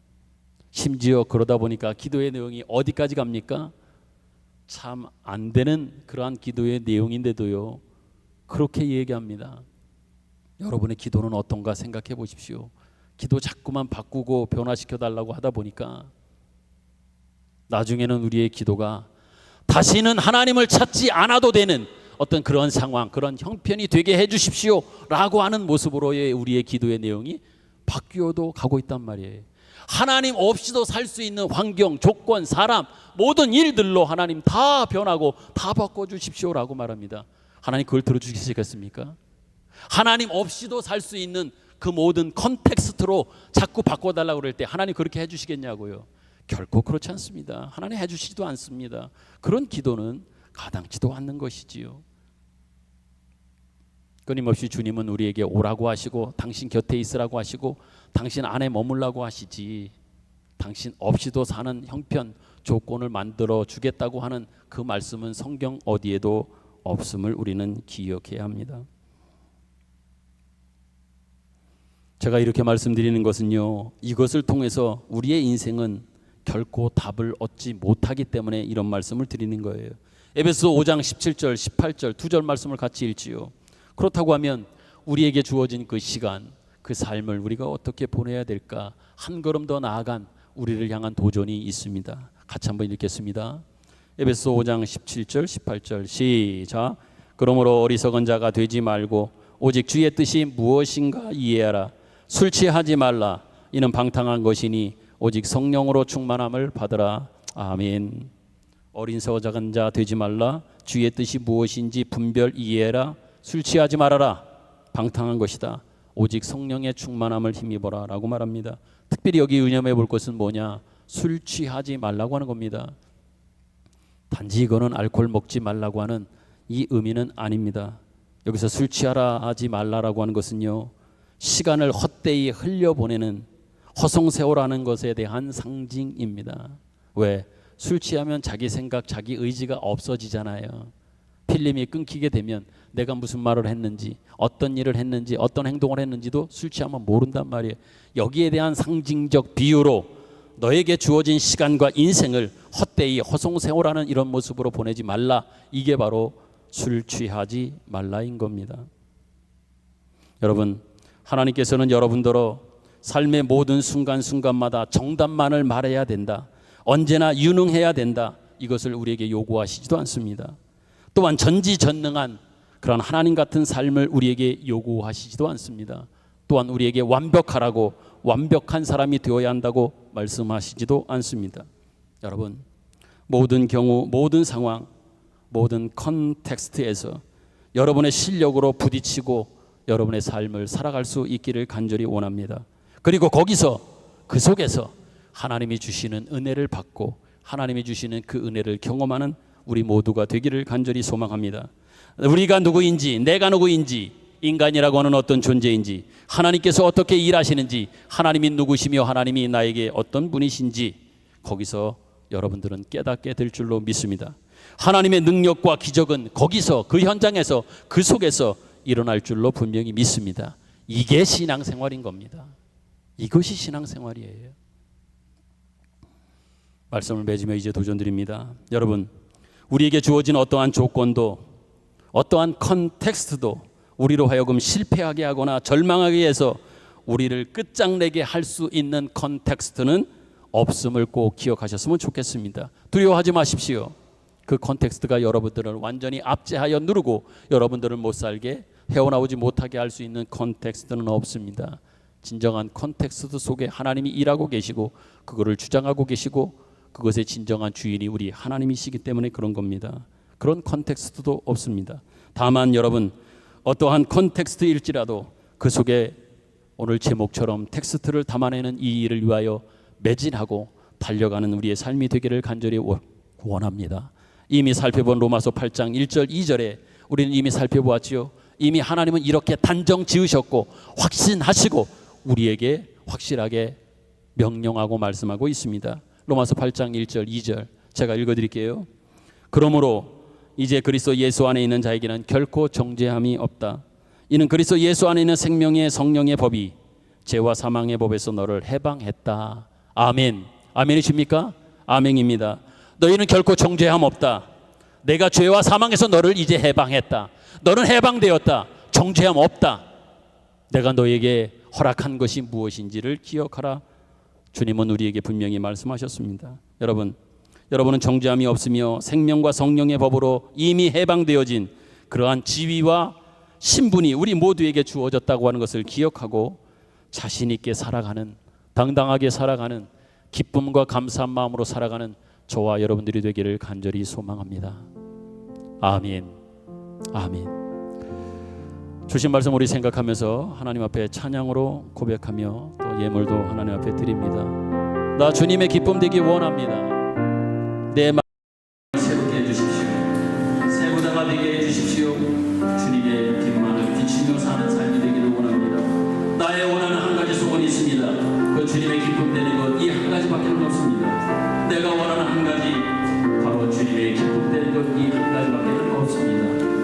심지어 그러다 보니까 기도의 내용이 어디까지 갑니까? 참 안 되는 그러한 기도의 내용인데도요 그렇게 얘기합니다. 여러분의 기도는 어떤가 생각해 보십시오. 기도 자꾸만 바꾸고 변화시켜 달라고 하다 보니까 나중에는 우리의 기도가 다시는 하나님을 찾지 않아도 되는 어떤 그런 상황, 그런 형편이 되게 해주십시오 라고 하는 모습으로의 우리의 기도의 내용이 바뀌어도 가고 있단 말이에요. 하나님 없이도 살 수 있는 환경, 조건, 사람, 모든 일들로 하나님 다 변하고 다 바꿔주십시오 라고 말합니다. 하나님 그걸 들어주시겠습니까? 하나님 없이도 살 수 있는 그 모든 컨텍스트로 자꾸 바꿔달라고 그럴 때 하나님 그렇게 해주시겠냐고요. 결코 그렇지 않습니다. 하나님 해주시지도 않습니다. 그런 기도는 가당치도 않는 것이지요. 끊임없이 주님은 우리에게 오라고 하시고 당신 곁에 있으라고 하시고 당신 안에 머물라고 하시지, 당신 없이도 사는 형편, 조건을 만들어 주겠다고 하는 그 말씀은 성경 어디에도 없음을 우리는 기억해야 합니다. 제가 이렇게 말씀드리는 것은요, 이것을 통해서 우리의 인생은 결코 답을 얻지 못하기 때문에 이런 말씀을 드리는 거예요. 에베소 5장 17절 18절 두 절 말씀을 같이 읽지요. 그렇다고 하면 우리에게 주어진 그 시간, 그 삶을 우리가 어떻게 보내야 될까, 한 걸음 더 나아간 우리를 향한 도전이 있습니다. 같이 한번 읽겠습니다. 에베소 5장 17절 18절 시작. 그러므로 어리석은 자가 되지 말고 오직 주의 뜻이 무엇인가 이해하라. 술 취하지 말라. 이는 방탕한 것이니 오직 성령으로 충만함을 받으라. 아멘. 어리석은 자 되지 말라. 주의 뜻이 무엇인지 분별 이해해라. 술 취하지 말아라. 방탕한 것이다. 오직 성령의 충만함을 힘입어라 라고 말합니다. 특별히 여기 의념해 볼 것은 뭐냐, 술 취하지 말라고 하는 겁니다. 단지 이거는 알코올 먹지 말라고 하는 이 의미는 아닙니다. 여기서 술 취하라 하지 말라라고 하는 것은요, 시간을 헛되이 흘려보내는 허송세월하는 것에 대한 상징입니다. 왜? 술 취하면 자기 생각, 자기 의지가 없어지잖아요. 필름이 끊기게 되면 내가 무슨 말을 했는지, 어떤 일을 했는지, 어떤 행동을 했는지도 술 취하면 모른단 말이에요. 여기에 대한 상징적 비유로 너에게 주어진 시간과 인생을 헛되이 허송세월하는 이런 모습으로 보내지 말라. 이게 바로 술 취하지 말라인 겁니다. 여러분, 하나님께서는 여러분들로 삶의 모든 순간순간마다 정답만을 말해야 된다, 언제나 유능해야 된다, 이것을 우리에게 요구하시지도 않습니다. 또한 전지전능한 그런 하나님 같은 삶을 우리에게 요구하시지도 않습니다. 또한 우리에게 완벽하라고, 완벽한 사람이 되어야 한다고 말씀하시지도 않습니다. 여러분, 모든 경우, 모든 상황, 모든 컨텍스트에서 여러분의 실력으로 부딪히고 여러분의 삶을 살아갈 수 있기를 간절히 원합니다. 그리고 거기서, 그 속에서 하나님이 주시는 은혜를 받고 하나님이 주시는 그 은혜를 경험하는 우리 모두가 되기를 간절히 소망합니다. 우리가 누구인지, 내가 누구인지, 인간이라고 하는 어떤 존재인지, 하나님께서 어떻게 일하시는지, 하나님이 누구시며 하나님이 나에게 어떤 분이신지 거기서 여러분들은 깨닫게 될 줄로 믿습니다. 하나님의 능력과 기적은 거기서, 그 현장에서, 그 속에서 일어날 줄로 분명히 믿습니다. 이게 신앙생활인 겁니다. 이것이 신앙생활이에요. 말씀을 맺으며 이제 도전드립니다. 여러분, 우리에게 주어진 어떠한 조건도, 어떠한 컨텍스트도 우리로 하여금 실패하게 하거나 절망하게 해서 우리를 끝장내게 할 수 있는 컨텍스트는 없음을 꼭 기억하셨으면 좋겠습니다. 두려워하지 마십시오. 그 컨텍스트가 여러분들을 완전히 압제하여 누르고 여러분들을 못 살게, 헤어나오지 못하게 할 수 있는 컨텍스트는 없습니다. 진정한 컨텍스트 속에 하나님이 일하고 계시고 그거를 주장하고 계시고 그것의 진정한 주인이 우리 하나님이시기 때문에 그런 겁니다. 그런 컨텍스트도 없습니다. 다만 여러분, 어떠한 컨텍스트일지라도 그 속에 오늘 제목처럼 텍스트를 담아내는 이 일을 위하여 매진하고 달려가는 우리의 삶이 되기를 간절히 원합니다. 이미 살펴본 로마서 8장 1절 2절에 우리는 이미 살펴보았지요. 이미 하나님은 이렇게 단정 지으셨고 확신하시고 우리에게 확실하게 명령하고 말씀하고 있습니다. 로마서 8장 1절 2절 제가 읽어드릴게요. 그러므로 이제 그리스도 예수 안에 있는 자에게는 결코 정죄함이 없다. 이는 그리스도 예수 안에 있는 생명의 성령의 법이 죄와 사망의 법에서 너를 해방했다. 아멘. 아멘이십니까? 아멘입니다. 너희는 결코 정죄함 없다. 내가 죄와 사망에서 너를 이제 해방했다. 너는 해방되었다. 정죄함 없다. 내가 너에게 허락한 것이 무엇인지를 기억하라. 주님은 우리에게 분명히 말씀하셨습니다. 여러분은 정죄함이 없으며 생명과 성령의 법으로 이미 해방되어진 그러한 지위와 신분이 우리 모두에게 주어졌다고 하는 것을 기억하고 자신 있게 살아가는, 당당하게 살아가는, 기쁨과 감사한 마음으로 살아가는 저와 여러분들이 되기를 간절히 소망합니다. 아멘. 아멘. 주신 말씀 우리 생각하면서 하나님 앞에 찬양으로 고백하며 또 예물도 하나님 앞에 드립니다. 나 주님의 기쁨 되기 원합니다. 내 마음을 새롭게 해주십시오. 새 부자가 되게 해주십시오. 주님의 빛만을 비치며 사는 삶이 되기를 원합니다. 나의 원하는 한 가지 소원이 있습니다. 그 주님의 기쁨 되는 것 이 한 가지밖에 없습니다. 내가 원하는 한 가지, 바로 주님의 기쁨 되는 것 이 한 가지밖에 없습니다.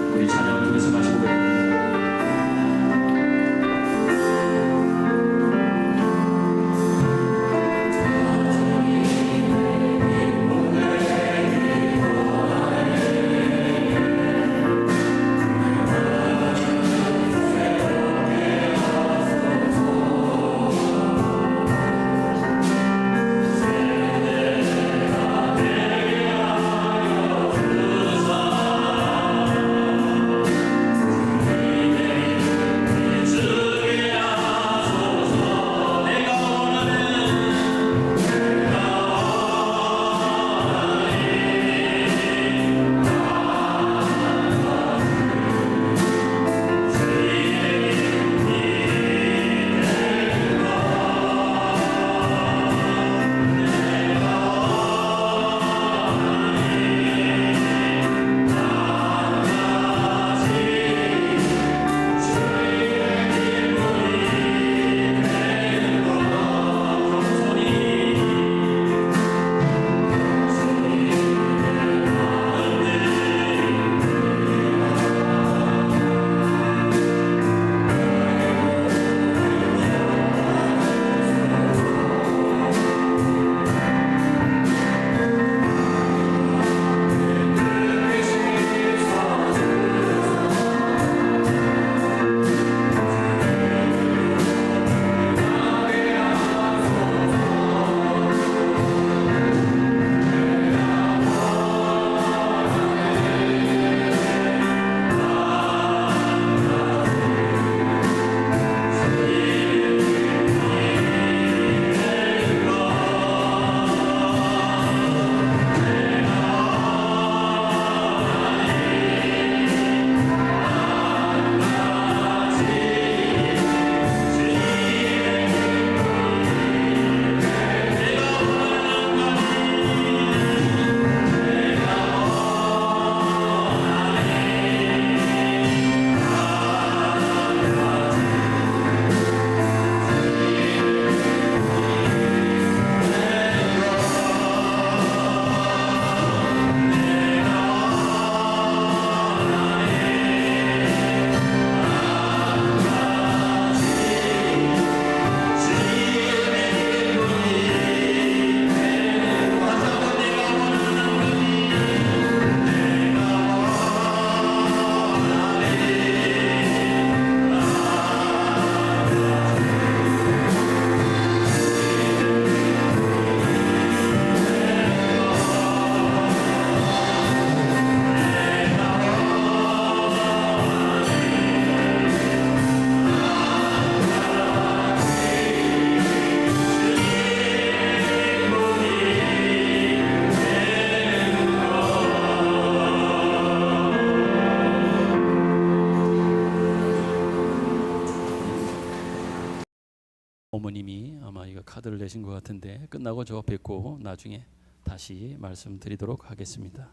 어머님이 아마 이거 카드를 내신 것 같은데 끝나고 저 뵙고 나중에 다시 말씀드리도록 하겠습니다.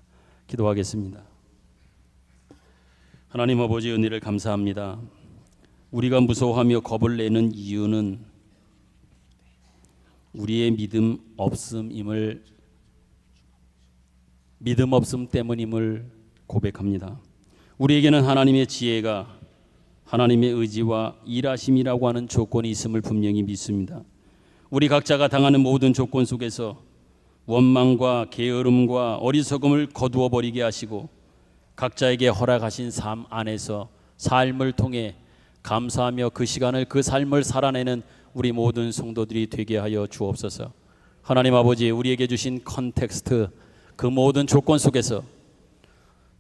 기도하겠습니다. 하나님 아버지 은혜를 감사합니다. 우리가 무서워하며 겁을 내는 이유는 우리의 믿음 없음 때문임을 고백합니다. 우리에게는 하나님의 지혜가 하나님의 의지와 일하심이라고 하는 조건이 있음을 분명히 믿습니다. 우리 각자가 당하는 모든 조건 속에서 원망과 게으름과 어리석음을 거두어 버리게 하시고 각자에게 허락하신 삶 안에서 삶을 통해 감사하며 그 시간을 그 삶을 살아내는 우리 모든 성도들이 되게 하여 주옵소서. 하나님 아버지, 우리에게 주신 컨텍스트 그 모든 조건 속에서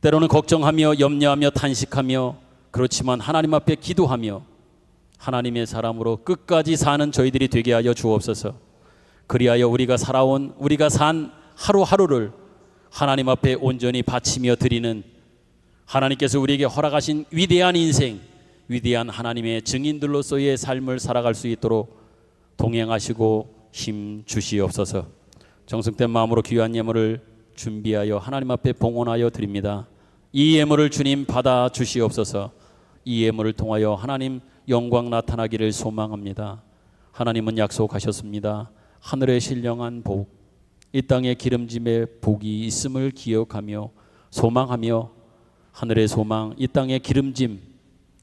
때로는 걱정하며 염려하며 탄식하며 그렇지만 하나님 앞에 기도하며 하나님의 사람으로 끝까지 사는 저희들이 되게 하여 주옵소서. 그리하여 우리가 산 하루하루를 하나님 앞에 온전히 바치며 드리는 하나님께서 우리에게 허락하신 위대한 인생, 위대한 하나님의 증인들로서의 삶을 살아갈 수 있도록 동행하시고 힘 주시옵소서. 정성된 마음으로 귀한 예물을 준비하여 하나님 앞에 봉헌하여 드립니다. 이 예물을 주님 받아 주시옵소서. 이 예물을 통하여 하나님 영광 나타나기를 소망합니다. 하나님은 약속하셨습니다. 하늘의 신령한 복, 이 땅의 기름짐의 복이 있음을 기억하며 소망하며 하늘의 소망, 이 땅의 기름짐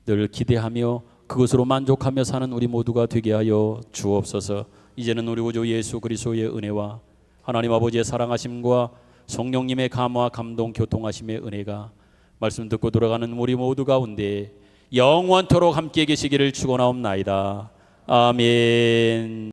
늘 기대하며 그것으로 만족하며 사는 우리 모두가 되게 하여 주옵소서. 이제는 우리 구주 예수 그리스도의 은혜와 하나님 아버지의 사랑하심과 성령님의 감화 감동 교통하심의 은혜가 말씀 듣고 돌아가는 우리 모두 가운데 영원토록 함께 계시기를 축원하옵나이다. 아멘.